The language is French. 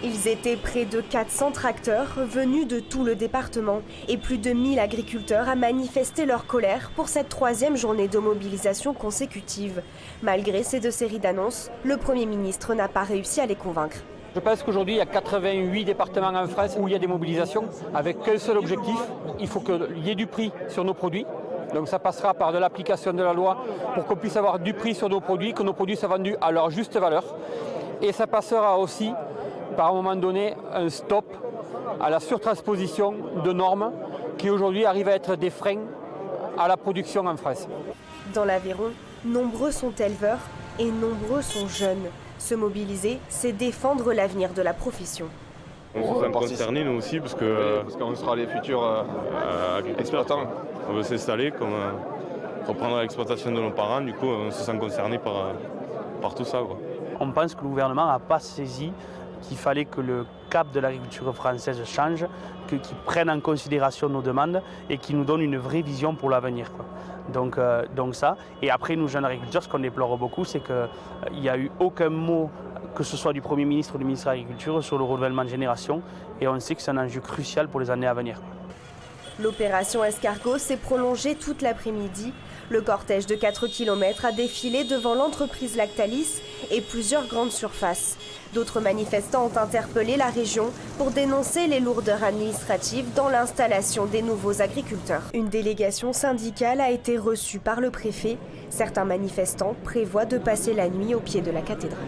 Ils étaient près de 400 tracteurs venus de tout le département et plus de 1000 agriculteurs à manifester leur colère pour cette troisième journée de mobilisation consécutive. Malgré ces deux séries d'annonces, le Premier ministre n'a pas réussi à les convaincre. Je pense qu'aujourd'hui, il y a 88 départements en France où il y a des mobilisations avec qu'un seul objectif, il faut qu'il y ait du prix sur nos produits. Donc ça passera par de l'application de la loi pour qu'on puisse avoir du prix sur nos produits, que nos produits soient vendus à leur juste valeur. Et ça passera aussi par un moment donné un stop à la surtransposition de normes qui aujourd'hui arrivent à être des freins à la production en France. Dans l'Aveyron, nombreux sont éleveurs et nombreux sont jeunes. Se mobiliser, c'est défendre l'avenir de la profession. On se sent concernés nous aussi parce qu'on sera les futurs exploitants. On veut s'installer, reprendre l'exploitation de nos parents, du coup on se sent concernés par tout ça, quoi. On pense que le gouvernement n'a pas saisi qu'il fallait que le cap de l'agriculture française change, qu'il prenne en considération nos demandes et qu'il nous donne une vraie vision pour l'avenir, quoi. Donc ça. Et après, nous jeunes agriculteurs, ce qu'on déplore beaucoup, c'est qu'il n'y a eu aucun mot, que ce soit du Premier ministre ou du ministre de l'Agriculture, sur le renouvellement de génération. Et on sait que c'est un enjeu crucial pour les années à venir. L'opération Escargot s'est prolongée toute l'après-midi. Le cortège de 4 km a défilé devant l'entreprise Lactalis et plusieurs grandes surfaces. D'autres manifestants ont interpellé la région pour dénoncer les lourdeurs administratives dans l'installation des nouveaux agriculteurs. Une délégation syndicale a été reçue par le préfet. Certains manifestants prévoient de passer la nuit au pied de la cathédrale.